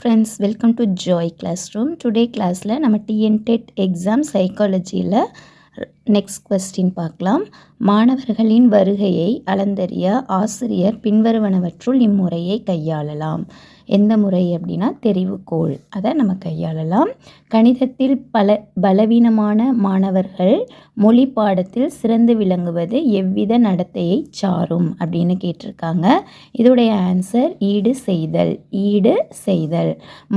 Friends, welcome to joy class room. Today கிளாஸில் நம்ம TNTET exam சைக்காலஜியில் நெக்ஸ்ட் கொஸ்டின் பார்க்கலாம். மாணவர்களின் வருகையை அளந்தறிய ஆசிரியர் பின்வருவனவற்றுள் இம்முறையை கையாளலாம். எந்த முறை அப்படின்னா தெரிவுகோள், அதை நம்ம கையாளலாம். கணிதத்தில் பலவீனமான மாணவர்கள் மொழி பாடத்தில் சிறந்து விளங்குவது எவ்வித நடத்தையை சாரும் அப்படின்னு கேட்டிருக்காங்க. இதோடைய ஆன்சர் ஈடு செய்தல்.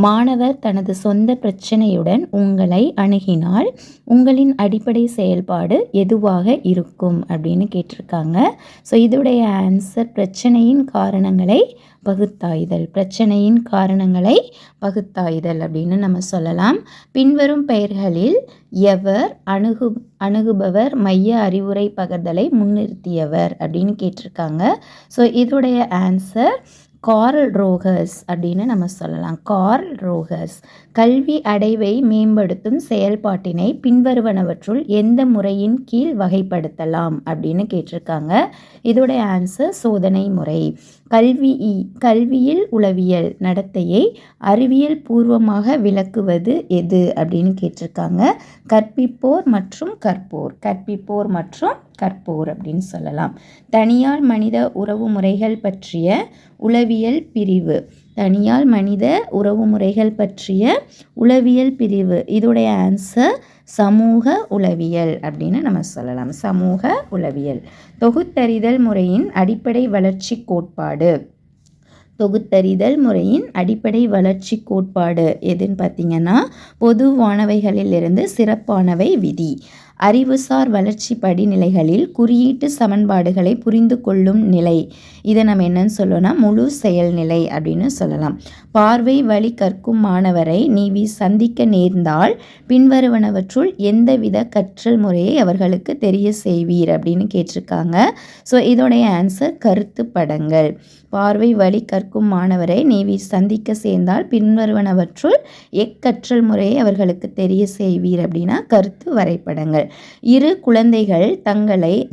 மாணவர் தனது சொந்த பிரச்சனையுடன் உங்களை அணுகினால் உங்களின் அடிப்படை செயல்பாடு எதுவாக இருக்கும் அப்படின்னு கேட்டிருக்காங்க. ஸோ இதோடைய ஆன்சர் பிரச்சனையின் காரணங்களை பகுத்தாய்தல் அப்படின்னு நம்ம சொல்லலாம். பின்வரும் பெயர்களில் எவர் அணுகுபவர் மைய அறிவுரை பகர்தலை முன்னிறுத்தியவர் அப்படின்னு கேட்டிருக்காங்க. ஸோ இதோடைய ஆன்சர் கார்ல் ரோகர்ஸ் அப்படின்னு நம்ம சொல்லலாம். Carl Rogers. கல்வி அடைவை மேம்படுத்தும் செயல்பாட்டினை பின்வருவனவற்றுள் எந்த முறையின் கீழ் வகைப்படுத்தலாம் அப்படின்னு கேட்டிருக்காங்க. இதோடைய ஆன்சர் சோதனை முறை. கல்வியில் உளவியல் நடத்தையை அறிவியல் பூர்வமாக விளக்குவது எது அப்படின்னு கேட்டிருக்காங்க. கற்பிப்போர் மற்றும் கற்போர் அப்படின்னு சொல்லலாம். தனியார் மனித உறவு முறைகள் பற்றிய உளவியல் பிரிவு. இதோடைய ஆன்சர் சமூக உளவியல் அப்படின்னு நம்ம சொல்லலாம். சமூக உளவியல். தொகுத்தறிதல் முறையின் அடிப்படை வளர்ச்சி கோட்பாடு எதுன்னு பார்த்தீங்கன்னா பொதுவானவைகளிலிருந்து சிறப்பானவை விதி. அறிவுசார் வளர்ச்சி படிநிலைகளில் குறியீட்டு சமன்பாடுகளை புரிந்து கொள்ளும் நிலை, இதை நம்ம என்னன்னு சொல்லணும்னா முழு செயல்நிலை அப்படின்னு சொல்லலாம். பார்வை வழி கற்கும் மாணவரை நீ சந்திக்க நேர்ந்தால் பின்வருவனவற்றுள் எந்தவித கற்றல் முறையை அவர்களுக்கு தெரிய செய்வீர் அப்படின்னு கேட்டிருக்காங்க. ஸோ இதோடைய ஆன்சர் கருத்து படங்கள். பார்வை வழி கற்கும் மாணவரை நீ சந்திக்க சேர்ந்தால் பின்வருவனவற்றுள் எக்கற்றல் முறையை அவர்களுக்கு தெரிய செய்வீர் அப்படின்னா கருத்து வரைபடங்கள். இரு குழந்தைகள்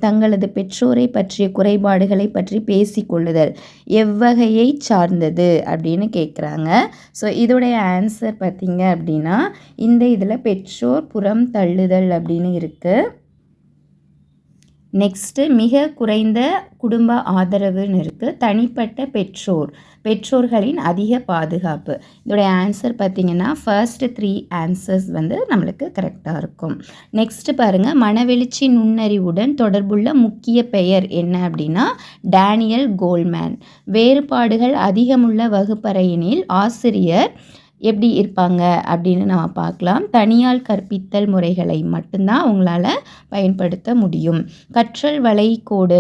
தங்களது பெற்றோரை பற்றிய குறைபாடுகளை பற்றி பேசிக்கொள்ளுதல் எவ்வகையை சார்ந்தது அப்படின்னு கேட்குறாங்க. ஸோ இதோடைய ஆன்சர் பார்த்தீங்க அப்படின்னா இந்த இதில் பெற்றோர் புறம் தள்ளுதல் அப்படின்னு இருக்குது. நெக்ஸ்ட்டு மிக குறைந்த குடும்ப ஆதரவுன்னு இருக்குது. தனிப்பட்ட பெற்றோர்களின் அதிக பாதுகாப்பு. இதோடைய ஆன்சர் பார்த்திங்கன்னா ஃபர்ஸ்ட் 3 ஆன்சர்ஸ் நம்மளுக்கு கரெக்டாக இருக்கும். நெக்ஸ்ட்டு பாருங்கள், மனவெழுச்சி நுண்ணறிவுடன் தொடர்புள்ள முக்கிய பெயர் என்ன அப்படின்னா டேனியல் கோல்மேன். வேறுபாடுகள் அதிகமுள்ள வகுப்பறையினில் ஆசிரியர் எப்படி இருப்பாங்க அப்படின்னு நம்ம பார்க்கலாம். தனியால் கற்பித்தல் முறைகளை மட்டும்தான் அவங்களால பயன்படுத்த முடியும். கற்றல் வளைகோடு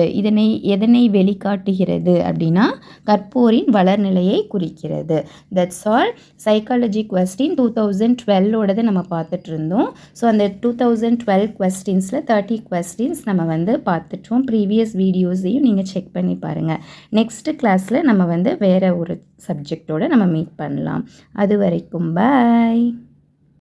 எதனை வெளிக்காட்டுகிறது அப்படின்னா கற்போரின் வளர்நிலையை குறிக்கிறது. That's all. சைக்காலஜி கொஸ்டின் 2012ஓடது நம்ம பார்த்துட்டு இருந்தோம். ஸோ அந்த 2012 கொஸ்டின்ஸில் 30 கொஸ்டின்ஸ் நம்ம பார்த்துட்டோம். ப்ரீவியஸ் வீடியோஸையும் நீங்கள் செக் பண்ணி பாருங்கள். நெக்ஸ்ட் கிளாஸில் நம்ம வேறு ஒரு சப்ஜெக்டோடு நம்ம மீட் பண்ணலாம். அது வரைக்கும் பாய்.